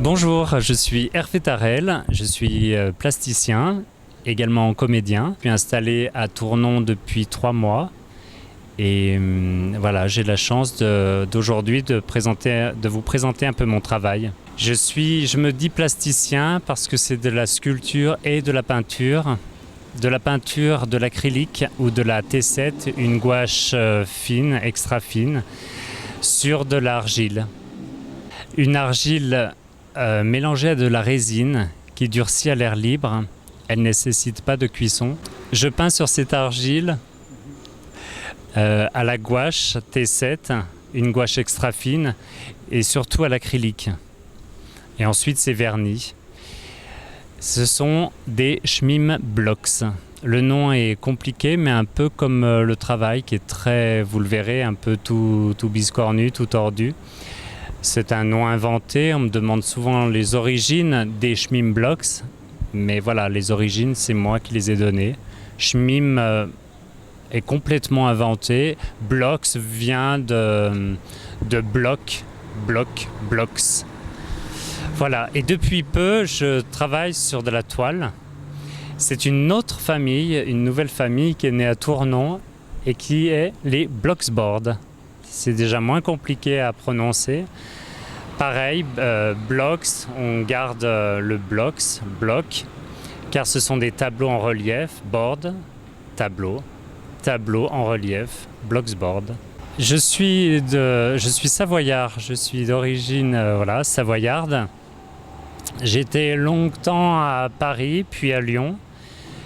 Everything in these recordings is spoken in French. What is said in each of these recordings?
Bonjour, je suis Hervé Tarel, je suis plasticien, également comédien. Je suis installé à Tournon depuis 3 mois et voilà, j'ai la chance d'aujourd'hui de vous présenter un peu mon travail. Je me dis plasticien parce que c'est de la sculpture et de la peinture. De la peinture, de l'acrylique ou de la T7, une gouache fine, extra fine, sur de l'argile. Une argile mélangée à de la résine qui durcit à l'air libre. Elle ne nécessite pas de cuisson. Je peins sur cette argile à la gouache T7, une gouache extra fine, et surtout à l'acrylique. Et ensuite c'est verni. Ce sont des Schmim Blocks. Le nom est compliqué, mais un peu comme le travail qui est très, vous le verrez, un peu tout biscornu, tout tordu. C'est un nom inventé. On me demande souvent les origines des Schmim Blocks. Mais voilà, les origines, c'est moi qui les ai données. Schmim est complètement inventé. Blocks vient de bloc, blocks. Voilà, et depuis peu, je travaille sur de la toile. C'est une autre famille, une nouvelle famille qui est née à Tournon et qui est les Bloxboard. C'est déjà moins compliqué à prononcer. Pareil, blocks, on garde le bloc, car ce sont des tableaux en relief, board, tableau en relief, Bloxboard. Je suis savoyard, je suis d'origine savoyarde. J'étais longtemps à Paris, puis à Lyon.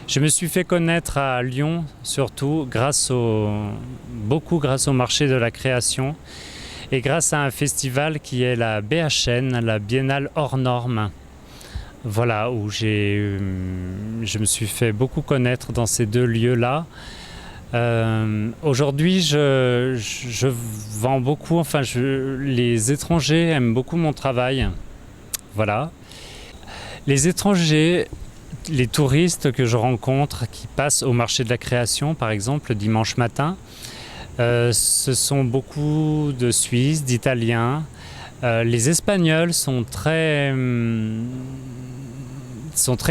Je me suis fait connaître à Lyon, surtout grâce au marché de la création et grâce à un festival qui est la BHN, la Biennale hors norme. Voilà, où je me suis fait beaucoup connaître dans ces deux lieux-là. Aujourd'hui, je vends beaucoup, les étrangers aiment beaucoup mon travail. Voilà. Les étrangers, les touristes que je rencontre qui passent au marché de la création, par exemple, le dimanche matin, ce sont beaucoup de Suisses, d'Italiens. Les Espagnols sont très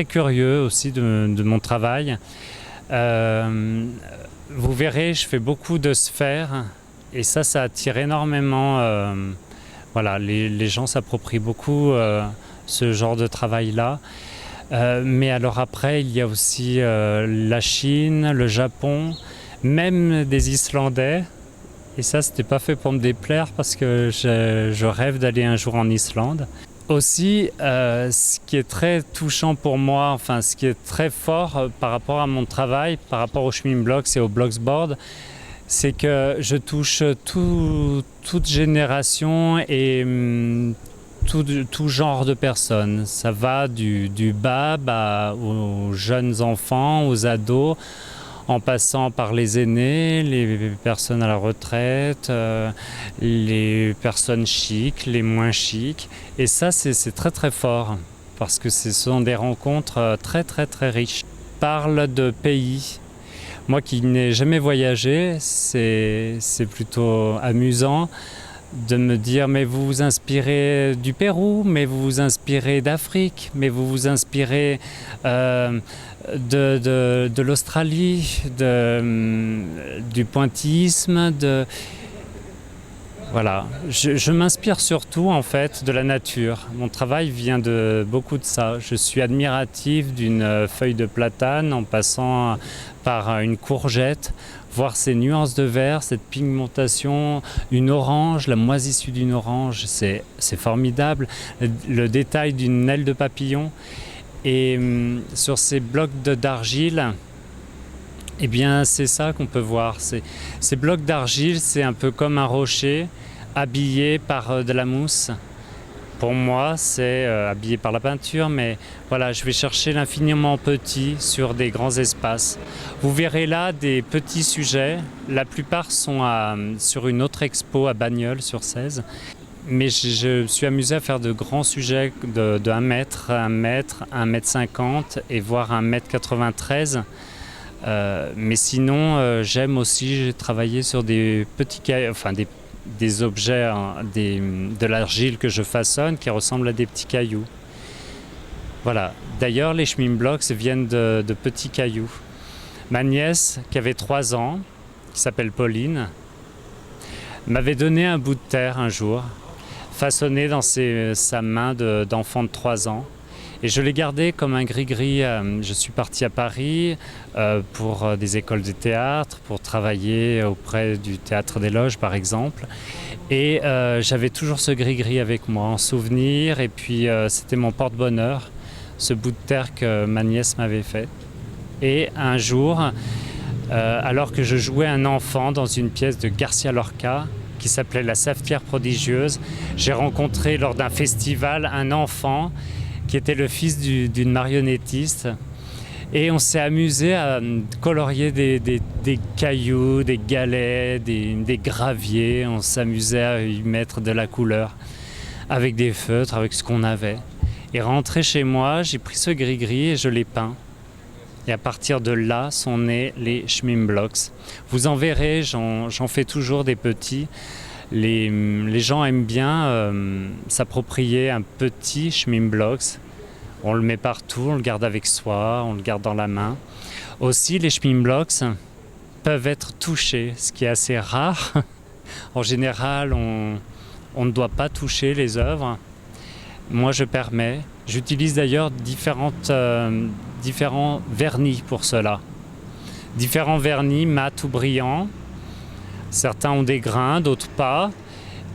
curieux aussi de mon travail. Vous verrez, je fais beaucoup de sphères et ça attire énormément. Les gens s'approprient beaucoup ce genre de travail-là. Mais alors après, il y a aussi la Chine, le Japon, même des Islandais. Et ça, c'était pas fait pour me déplaire parce que je rêve d'aller un jour en Islande. Aussi, ce qui est très touchant pour moi, ce qui est très fort par rapport à mon travail, par rapport aux Schmim Blocks et aux Bloxboard, c'est que je touche toute génération et tout genre de personnes. Ça va du bab aux jeunes enfants, aux ados, en passant par les aînés, les personnes à la retraite, les personnes chics, les moins chics. Et ça, c'est très très fort parce que ce sont des rencontres très très très riches. Je parle de pays. Moi qui n'ai jamais voyagé, c'est plutôt amusant de me dire mais vous vous inspirez du Pérou, mais vous vous inspirez d'Afrique, mais vous vous inspirez de l'Australie, du pointillisme, Voilà, je m'inspire surtout en fait de la nature. Mon travail vient de beaucoup de ça. Je suis admiratif d'une feuille de platane en passant par une courgette, voir ces nuances de vert, cette pigmentation, une orange, la moisissure d'une orange, c'est formidable. Le détail d'une aile de papillon. Et sur ces blocs d'argile, eh bien c'est ça qu'on peut voir. Ces blocs d'argile, c'est un peu comme un rocher habillé par de la mousse. Pour moi, c'est habillé par la peinture, mais voilà, je vais chercher l'infiniment petit sur des grands espaces. Vous verrez là des petits sujets. La plupart sont sur une autre expo à Bagnols sur 16. Mais je me suis amusé à faire de grands sujets de 1 mètre, 1 mètre, 1 mètre 50 et voire 1 mètre 93. Mais sinon, j'aime aussi travailler sur des petits des objets, de l'argile que je façonne qui ressemblent à des petits cailloux. Voilà. D'ailleurs, les Schmimblocks viennent de petits cailloux. Ma nièce, qui avait 3 ans, qui s'appelle Pauline, m'avait donné un bout de terre un jour, façonné dans sa main d'enfant de 3 ans. Et je l'ai gardé comme un gris-gris. Je suis parti à Paris pour des écoles de théâtre, pour travailler auprès du Théâtre des Loges, par exemple. Et j'avais toujours ce gris-gris avec moi en souvenir. Et puis c'était mon porte-bonheur, ce bout de terre que ma nièce m'avait fait. Et un jour, alors que je jouais un enfant dans une pièce de Garcia Lorca, qui s'appelait La Savetière prodigieuse, j'ai rencontré lors d'un festival un enfant qui était le fils d'une marionnettiste. Et on s'est amusé à colorier des cailloux, des galets, des graviers. On s'amusait à y mettre de la couleur avec des feutres, avec ce qu'on avait. Et rentré chez moi, j'ai pris ce gris-gris et je l'ai peint. Et à partir de là sont nés les Schmimblocks. Vous en verrez, j'en fais toujours des petits. Les gens aiment bien s'approprier un petit Schmimblocks. On le met partout, on le garde avec soi, on le garde dans la main. Aussi, les Schmimblocks peuvent être touchés, ce qui est assez rare. En général, on ne doit pas toucher les œuvres. Moi, je permets. J'utilise d'ailleurs différents vernis pour cela. Différents vernis mat ou brillants. Certains ont des grains, d'autres pas,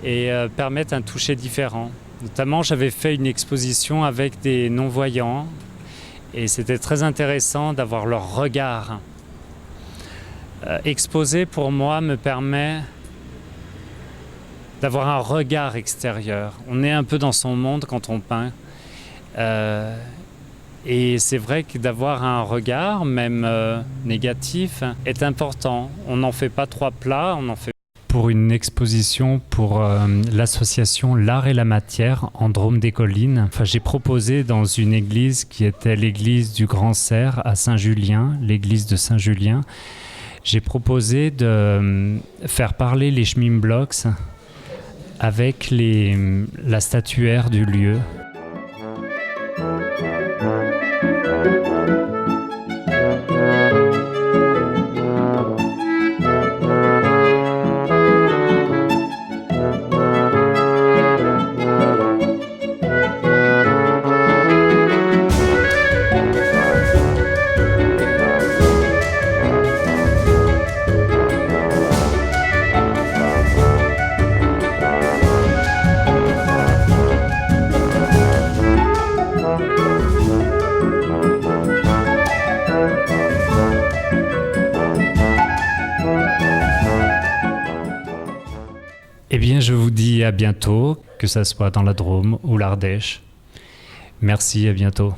et permettent un toucher différent. Notamment, j'avais fait une exposition avec des non-voyants, et c'était très intéressant d'avoir leur regard. Exposer, pour moi, me permet d'avoir un regard extérieur. On est un peu dans son monde quand on peint. Et c'est vrai que d'avoir un regard, même négatif, est important. On n'en fait pas 3 plats, on en fait. Pour une exposition pour l'association L'Art et la Matière en Drôme des Collines, j'ai proposé dans une église qui était l'église du Grand Cerf à Saint-Julien, l'église de Saint-Julien, j'ai proposé de faire parler les Schmimblocks avec la statuaire du lieu. Eh bien, je vous dis à bientôt, que ça soit dans la Drôme ou l'Ardèche. Merci, à bientôt.